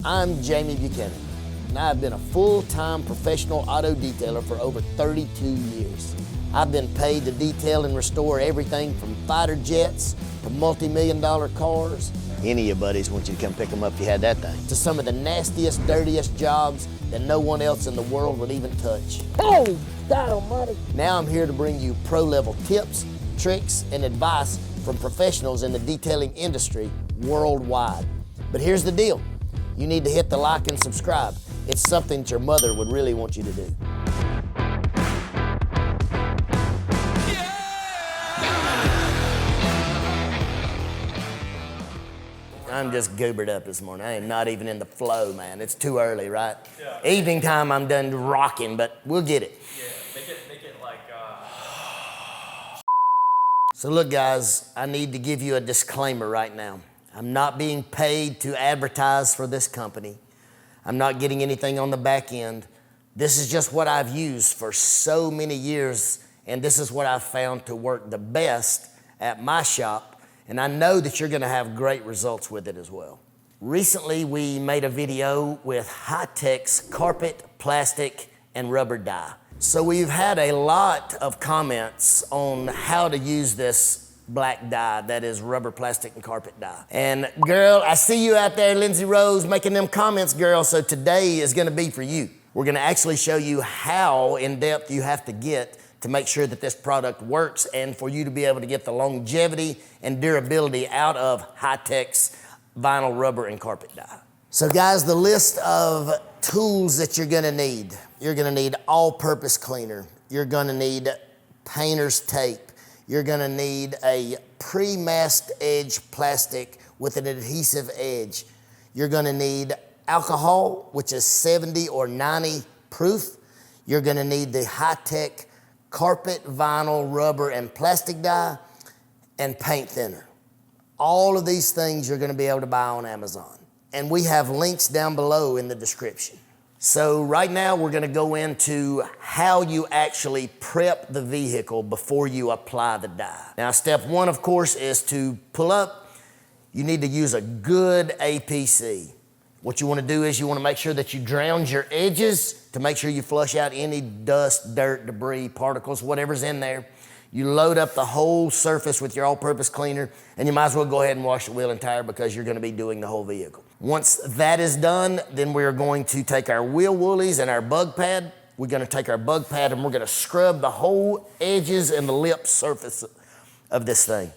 I'm Jamie Buchanan, and I've been a full-time professional auto detailer for over 32 years. I've been paid to detail and restore everything from fighter jets to multi-million-dollar cars. Any of your buddies want you to come pick them up if you had that thing. To some of the nastiest, dirtiest jobs that no one else in the world would even touch. Oh, God almighty. Now I'm here to bring you pro-level tips, tricks, and advice from professionals in the detailing industry worldwide. But here's the deal. You need to hit the like and subscribe. It's something that your mother would really want you to do. I'm just goobered up this morning. I am not even in the flow, man. It's too early, right? Yeah. Evening time, I'm done rocking, but we'll get it. Yeah, make it like... So look, guys, I need to give you a disclaimer right now. I'm not being paid to advertise for this company. I'm not getting anything on the back end. This is just what I've used for so many years, and this is what I've found to work the best at my shop, and I know that you're gonna have great results with it as well. Recently, we made a video with High-Tech's carpet, plastic, and rubber dye. So we've had a lot of comments on how to use this black dye that is rubber, plastic, and carpet dye. And girl, I see you out there, Lindsay Rose, making them comments, girl, so today is gonna be for you. We're gonna actually show you how in-depth you have to get to make sure that this product works and for you to be able to get the longevity and durability out of High-Tech's vinyl, rubber, and carpet dye. So guys, the list of tools that you're gonna need. You're gonna need all-purpose cleaner. You're gonna need painter's tape. You're gonna need a pre-masked edge plastic with an adhesive edge. You're gonna need alcohol, which is 70 or 90 proof. You're gonna need the High-Tech carpet, vinyl, rubber, and plastic dye, and paint thinner. All of these things you're gonna be able to buy on Amazon. And we have links down below in the description. So right now we're gonna go into how you actually prep the vehicle before you apply the dye. Now step one, of course, is to pull up. You need to use a good APC. What you wanna do is you wanna make sure that you drown your edges to make sure you flush out any dust, dirt, debris, particles, whatever's in there. You load up the whole surface with your all-purpose cleaner, and you might as well go ahead and wash the wheel and tire because you're gonna be doing the whole vehicle. Once that is done, then we're going to take our wheel woolies and our bug pad. We're gonna take our bug pad and we're gonna scrub the whole edges and the lip surface of this thing.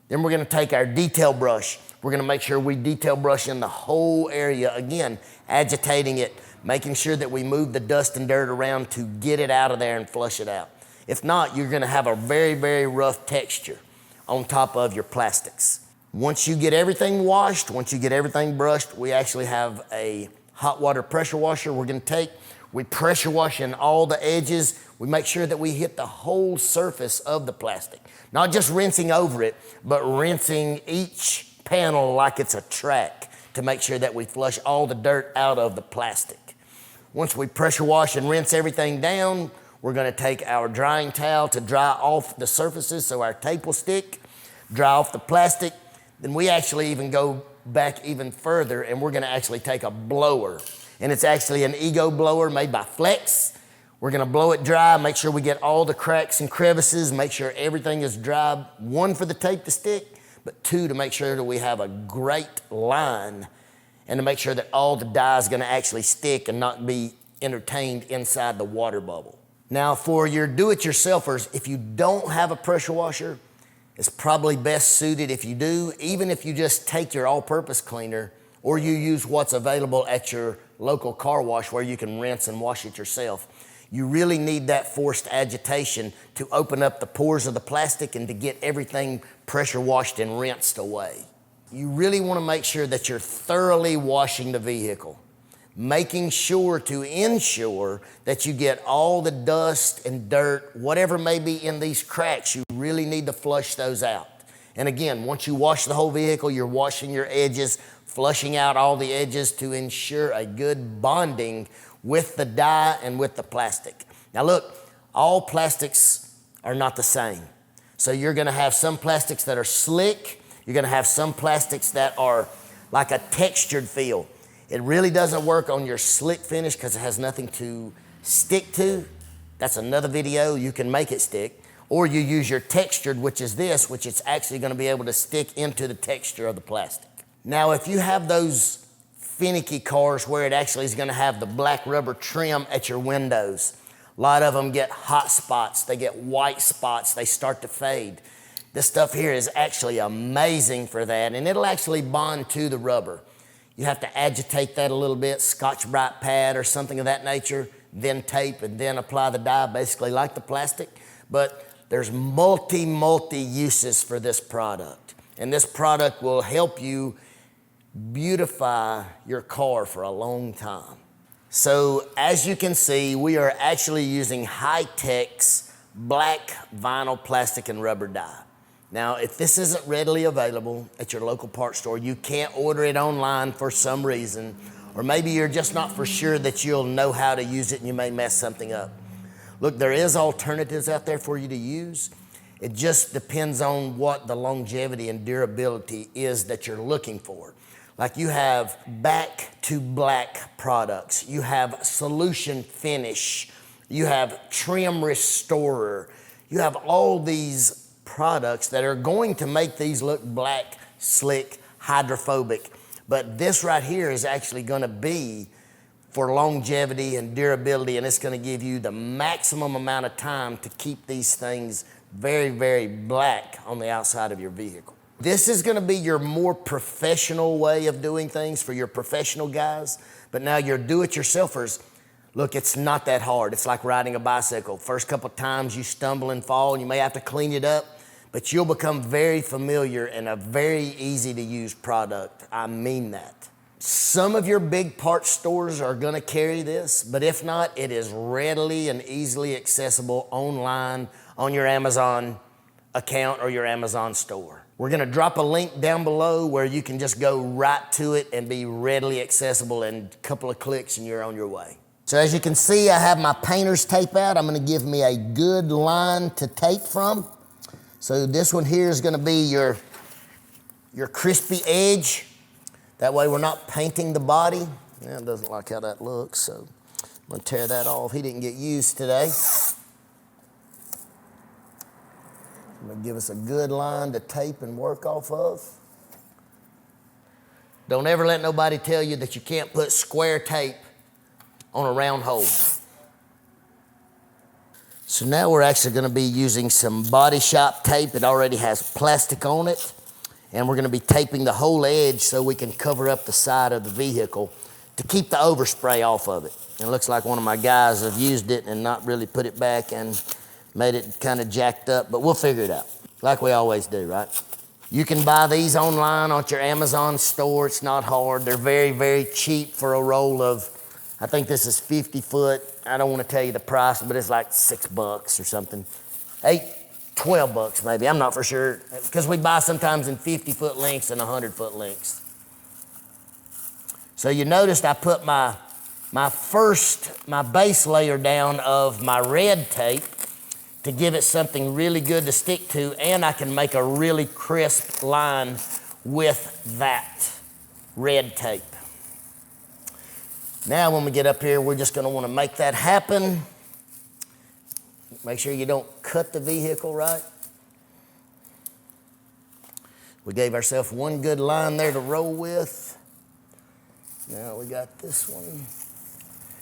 Then we're gonna take our detail brush. We're gonna make sure we detail brush in the whole area, again, agitating it, making sure that we move the dust and dirt around to get it out of there and flush it out. If not, you're gonna have a very, very rough texture on top of your plastics. Once you get everything washed, once you get everything brushed, we actually have a hot water pressure washer we're gonna take. We pressure wash in all the edges. We make sure that we hit the whole surface of the plastic. Not just rinsing over it, but rinsing each panel like it's a track to make sure that we flush all the dirt out of the plastic. Once we pressure wash and rinse everything down, we're gonna take our drying towel to dry off the surfaces so our tape will stick, dry off the plastic. Then we actually even go back even further and we're gonna actually take a blower. And it's actually an Ego blower made by Flex. We're gonna blow it dry, make sure we get all the cracks and crevices, make sure everything is dry. One, for the tape to stick, but two, to make sure that we have a great line and to make sure that all the dye is gonna actually stick and not be entertained inside the water bubble. Now for your do-it-yourselfers, if you don't have a pressure washer, it's probably best suited if you do, even if you just take your all-purpose cleaner or you use what's available at your local car wash where you can rinse and wash it yourself. You really need that forced agitation to open up the pores of the plastic and to get everything pressure washed and rinsed away. You really want to make sure that you're thoroughly washing the vehicle, making sure to ensure that you get all the dust and dirt, whatever may be in these cracks, you really need to flush those out. And again, once you wash the whole vehicle, you're washing your edges, flushing out all the edges to ensure a good bonding with the dye and with the plastic. Now look, all plastics are not the same. So you're gonna have some plastics that are slick, you're gonna have some plastics that are like a textured feel. It really doesn't work on your slick finish because it has nothing to stick to. That's another video. You can make it stick. Or you use your textured, which is this, which it's actually going to be able to stick into the texture of the plastic. Now, if you have those finicky cars where it actually is going to have the black rubber trim at your windows, a lot of them get hot spots, they get white spots, they start to fade. This stuff here is actually amazing for that, and it'll actually bond to the rubber. You have to agitate that a little bit, Scotch-Brite pad or something of that nature, then tape and then apply the dye, basically like the plastic. But there's multi uses for this product. And this product will help you beautify your car for a long time. So as you can see, we are actually using Hi-Tech's black vinyl, plastic, and rubber dye. Now, if this isn't readily available at your local parts store, you can't order it online for some reason, or maybe you're just not for sure that you'll know how to use it and you may mess something up. Look, there is alternatives out there for you to use. It just depends on what the longevity and durability is that you're looking for. Like you have back to black products, you have solution finish, you have trim restorer, you have all these products that are going to make these look black, slick, hydrophobic. But this right here is actually going to be for longevity and durability, and it's going to give you the maximum amount of time to keep these things very, very black on the outside of your vehicle. This is going to be your more professional way of doing things for your professional guys, but now your do-it-yourselfers, look, it's not that hard. It's like riding a bicycle. First couple times you stumble and fall, and you may have to clean it up, but you'll become very familiar and a very easy to use product. I mean that. Some of your big parts stores are gonna carry this, but if not, it is readily and easily accessible online on your Amazon account or your Amazon store. We're gonna drop a link down below where you can just go right to it and be readily accessible in a couple of clicks and you're on your way. So as you can see, I have my painter's tape out. I'm gonna give me a good line to tape from. So this one here is gonna be your crispy edge. That way we're not painting the body. Yeah, it doesn't like how that looks, so I'm gonna tear that off. He didn't get used today. I'm gonna give us a good line to tape and work off of. Don't ever let nobody tell you that you can't put square tape on a round hole. So now we're actually gonna be using some body shop tape. It already has plastic on it. And we're gonna be taping the whole edge so we can cover up the side of the vehicle to keep the overspray off of it. And it looks like one of my guys have used it and not really put it back and made it kind of jacked up, but we'll figure it out, like we always do, right? You can buy these online on your Amazon store. It's not hard. They're very, very cheap for a roll of, I think this is 50 foot. I don't want to tell you the price, but it's like $6 or something. 12 bucks maybe, I'm not for sure, because we buy sometimes in 50-foot lengths and 100-foot lengths. So you noticed I put my base layer down of my red tape to give it something really good to stick to, and I can make a really crisp line with that red tape. Now when we get up here, we're just gonna wanna make that happen. Make sure you don't cut the vehicle right. We gave ourselves one good line there to roll with. Now we got this one.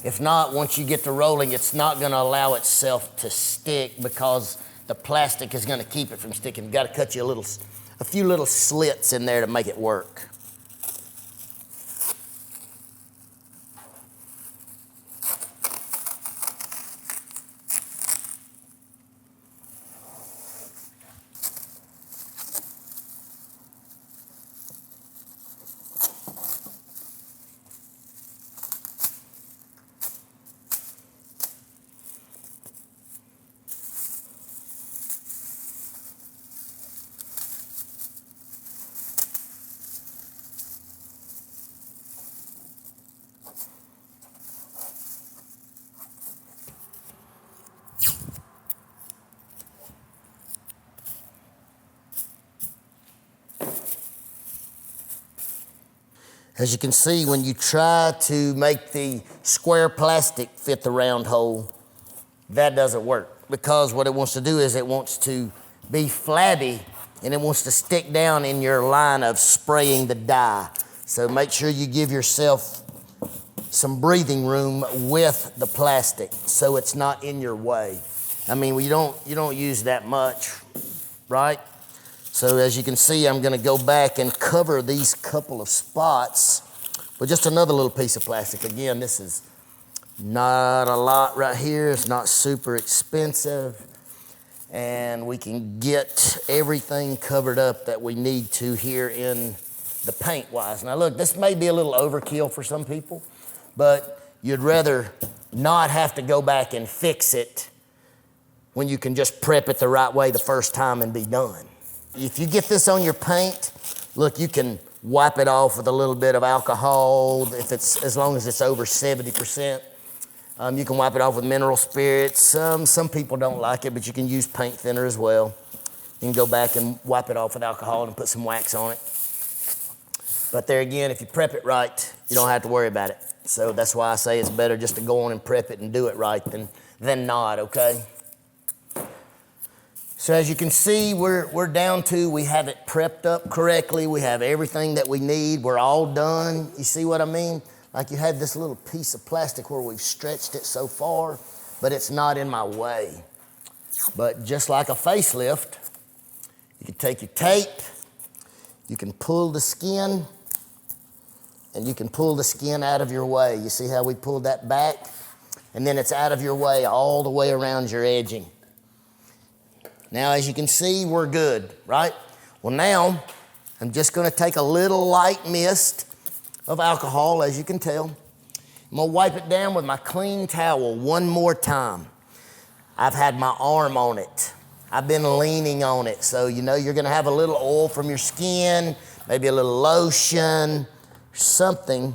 If not, once you get to rolling, it's not gonna allow itself to stick because the plastic is gonna keep it from sticking. You've gotta cut you a few little slits in there to make it work. As you can see, when you try to make the square plastic fit the round hole, that doesn't work, because what it wants to do is it wants to be flabby and it wants to stick down in your line of spraying the dye. So make sure you give yourself some breathing room with the plastic so it's not in your way. I mean, you don't use that much, right? So as you can see, I'm gonna go back and cover these couple of spots with just another little piece of plastic. Again, this is not a lot right here. It's not super expensive. And we can get everything covered up that we need to here in the paint-wise. Now look, this may be a little overkill for some people, but you'd rather not have to go back and fix it when you can just prep it the right way the first time and be done. If you get this on your paint, look, you can wipe it off with a little bit of alcohol, as long as it's over 70%. You can wipe it off with mineral spirits. Some people don't like it, but you can use paint thinner as well. You can go back and wipe it off with alcohol and put some wax on it. But there again, if you prep it right, you don't have to worry about it. So that's why I say it's better just to go on and prep it and do it right than not, okay? So as you can see, we're down to, we have it prepped up correctly. We have everything that we need. We're all done. You see what I mean? Like you had this little piece of plastic where we've stretched it so far, but it's not in my way. But just like a facelift, you can take your tape, you can pull the skin, and you can pull the skin out of your way. You see how we pulled that back? And then it's out of your way all the way around your edging. Now, as you can see, we're good, right? Well, now, I'm just gonna take a little light mist of alcohol, as you can tell. I'm gonna wipe it down with my clean towel one more time. I've had my arm on it. I've been leaning on it. So, you know, you're gonna have a little oil from your skin, maybe a little lotion, something.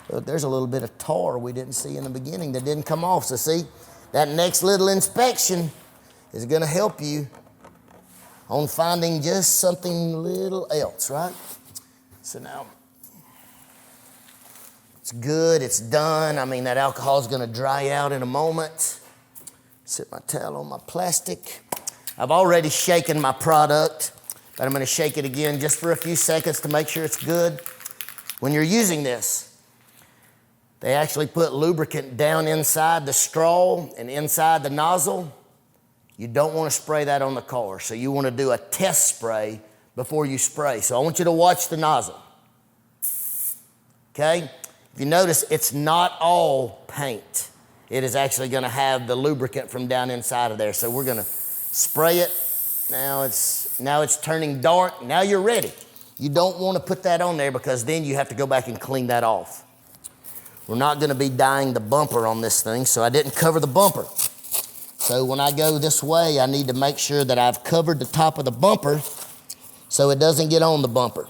Look, there's a little bit of tar we didn't see in the beginning that didn't come off. So see, that next little inspection is gonna help you on finding just something little else, right? So now, it's good, it's done. I mean, that alcohol is gonna dry out in a moment. Set my towel on my plastic. I've already shaken my product, but I'm gonna shake it again just for a few seconds to make sure it's good. When you're using this, they actually put lubricant down inside the straw and inside the nozzle. You don't wanna spray that on the car, so you wanna do a test spray before you spray. So I want you to watch the nozzle, okay? If you notice, it's not all paint. It is actually gonna have the lubricant from down inside of there. So we're gonna spray it. Now it's turning dark. Now you're ready. You don't wanna put that on there because then you have to go back and clean that off. We're not gonna be dyeing the bumper on this thing, so I didn't cover the bumper. So when I go this way, I need to make sure that I've covered the top of the bumper so it doesn't get on the bumper.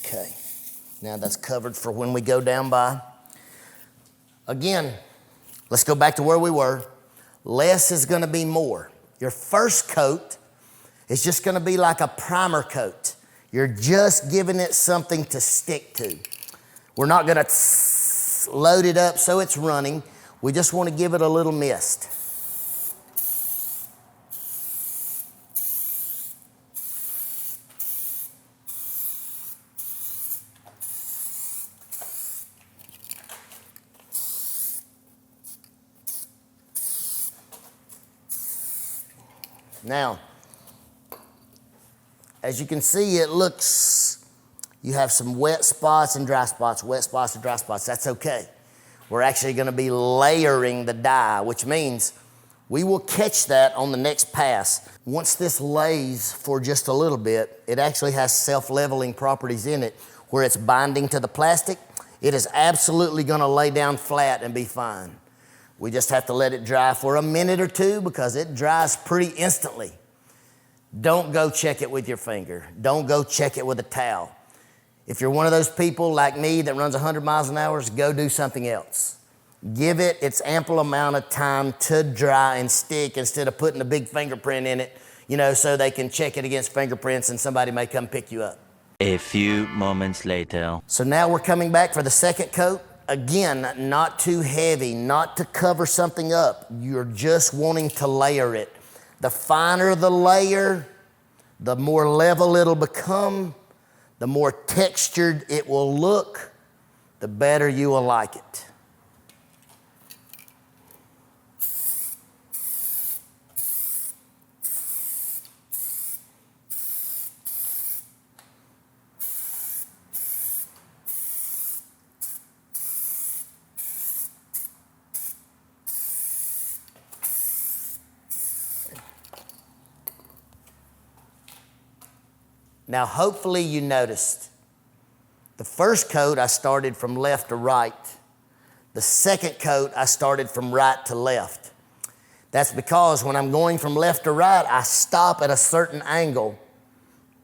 Okay, now that's covered for when we go down by. Again, let's go back to where we were. Less is gonna be more. Your first coat is just gonna be like a primer coat. You're just giving it something to stick to. We're not gonna load it up so it's running. We just wanna give it a little mist. Now, as you can see, it looks, you have some wet spots and dry spots, wet spots and dry spots. That's okay. We're actually gonna be layering the dye, which means we will catch that on the next pass. Once this lays for just a little bit, it actually has self-leveling properties in it where it's binding to the plastic. It is absolutely gonna lay down flat and be fine. We just have to let it dry for a minute or two because it dries pretty instantly. Don't go check it with your finger. Don't go check it with a towel. If you're one of those people like me that runs 100 miles an hour, go do something else. Give it its ample amount of time to dry and stick instead of putting a big fingerprint in it, so they can check it against fingerprints and somebody may come pick you up. A few moments later. So now we're coming back for the second coat. Again, not too heavy, not to cover something up. You're just wanting to layer it. The finer the layer, the more level it'll become, the more textured it will look, the better you will like it. Now, hopefully you noticed, the first coat I started from left to right. The second coat I started from right to left. That's because when I'm going from left to right, I stop at a certain angle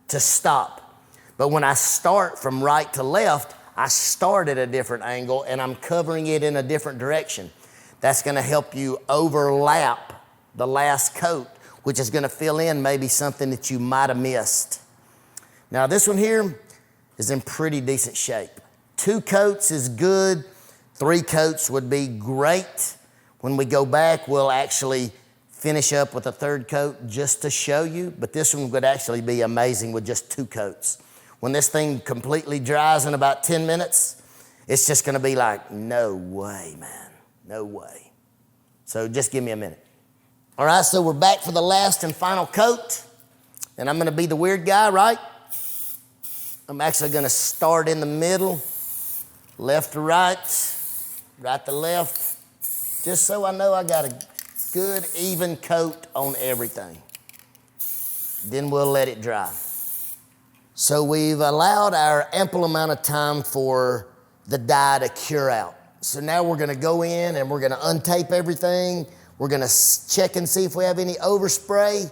to stop. But when I start from right to left, I start at a different angle and I'm covering it in a different direction. That's gonna help you overlap the last coat, which is gonna fill in maybe something that you might have missed. Now this one here is in pretty decent shape. 2 coats is good, 3 coats would be great. When we go back, we'll actually finish up with a 3rd coat just to show you, but this one would actually be amazing with just 2 coats. When this thing completely dries in about 10 minutes, it's just gonna be like, no way, man, no way. So just give me a minute. All right, so we're back for the last and final coat, and I'm gonna be the weird guy, right? I'm actually gonna start in the middle, left to right, right to left, just so I know I got a good even coat on everything. Then we'll let it dry. So we've allowed our ample amount of time for the dye to cure out. So now we're gonna go in and we're gonna untape everything. We're gonna check and see if we have any overspray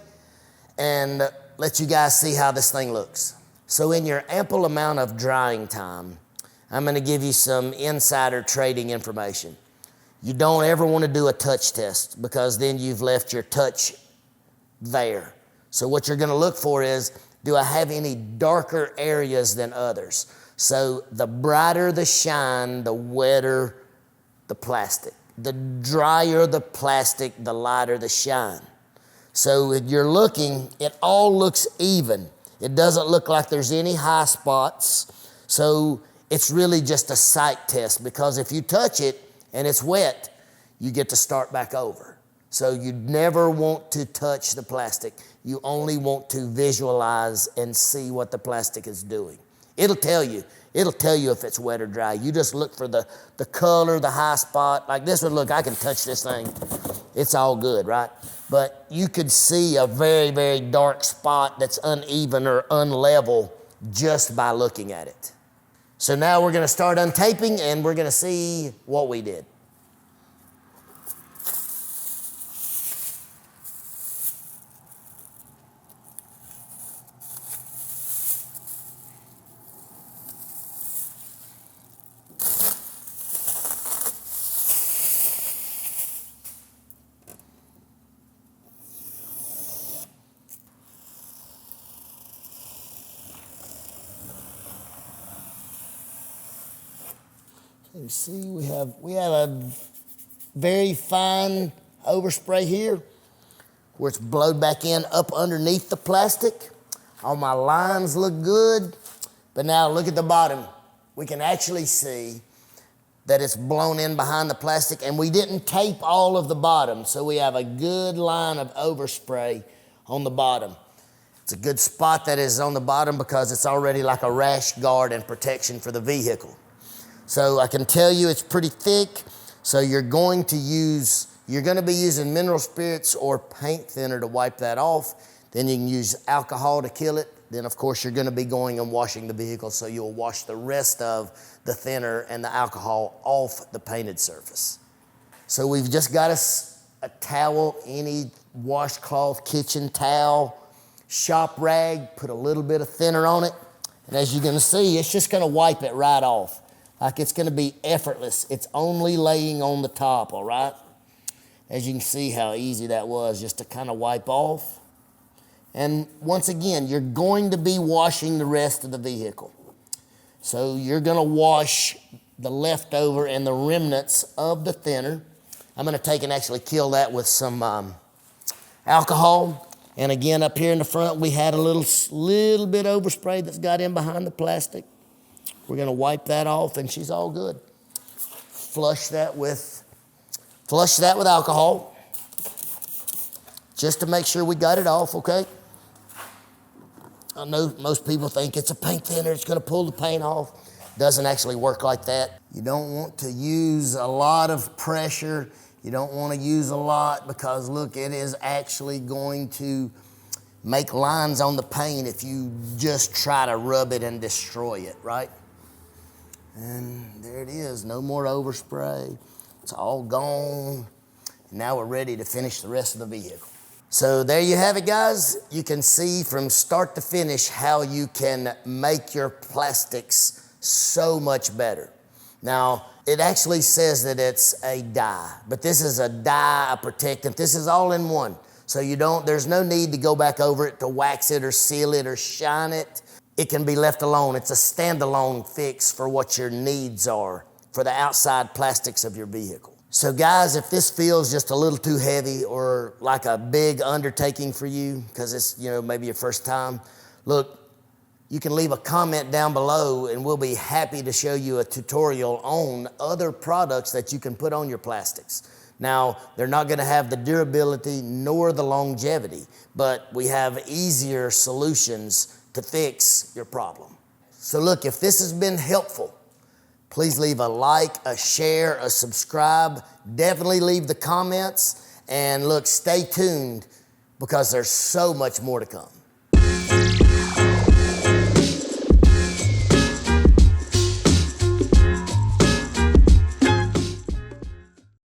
and let you guys see how this thing looks. So in your ample amount of drying time, I'm gonna give you some insider trading information. You don't ever wanna do a touch test because then you've left your touch there. So what you're gonna look for is, do I have any darker areas than others? So the brighter the shine, the wetter the plastic. The drier the plastic, the lighter the shine. So if you're looking, it all looks even. It doesn't look like there's any high spots. So it's really just a sight test because if you touch it and it's wet, you get to start back over. So you never want to touch the plastic. You only want to visualize and see what the plastic is doing. It'll tell you if it's wet or dry. You just look for the color, the high spot. Like this one, look, I can touch this thing. It's all good, right? But you could see a very, very dark spot that's uneven or unlevel just by looking at it. So now we're gonna start untaping and we're gonna see what we did. You see, we have a very fine overspray here where it's blowed back in up underneath the plastic. All my lines look good, but now look at the bottom. We can actually see that it's blown in behind the plastic and we didn't tape all of the bottom, so we have a good line of overspray on the bottom. It's a good spot that is on the bottom because it's already like a rash guard and protection for the vehicle. So I can tell you it's pretty thick, so you're going to be using mineral spirits or paint thinner to wipe that off. Then you can use alcohol to kill it. Then of course you're gonna be going and washing the vehicle, so you'll wash the rest of the thinner and the alcohol off the painted surface. So we've just got a towel, any washcloth, kitchen towel, shop rag, put a little bit of thinner on it, And as you're gonna see, it's just gonna wipe it right off. Like it's gonna be effortless. It's only laying on the top, all right? As you can see how easy that was just to kind of wipe off. And once again, you're going to be washing the rest of the vehicle. So you're gonna wash the leftover and the remnants of the thinner. I'm gonna take and actually kill that with some alcohol. And again, up here in the front, we had a little bit overspray that's got in behind the plastic. We're gonna wipe that off and she's all good. Flush that with alcohol, just to make sure we got it off, okay? I know most people think it's a paint thinner, it's gonna pull the paint off. Doesn't actually work like that. You don't want to use a lot of pressure. You don't want to use a lot because look, it is actually going to make lines on the paint if you just try to rub it and destroy it, right? And there it is, no more overspray. It's all gone. Now we're ready to finish the rest of the vehicle. So there you have it, guys. You can see from start to finish how you can make your plastics so much better. Now, it actually says that it's a dye, but this is a dye, a protectant. This is all in one. So there's no need to go back over it to wax it or seal it or shine it. It can be left alone. It's a standalone fix for what your needs are for the outside plastics of your vehicle. So guys, if this feels just a little too heavy or like a big undertaking for you, because it's maybe your first time, look, you can leave a comment down below and we'll be happy to show you a tutorial on other products that you can put on your plastics. Now, they're not gonna have the durability nor the longevity, but we have easier solutions to fix your problem. So look, if this has been helpful, please leave a like, a share, a subscribe. Definitely leave the comments. And look, stay tuned because there's so much more to come.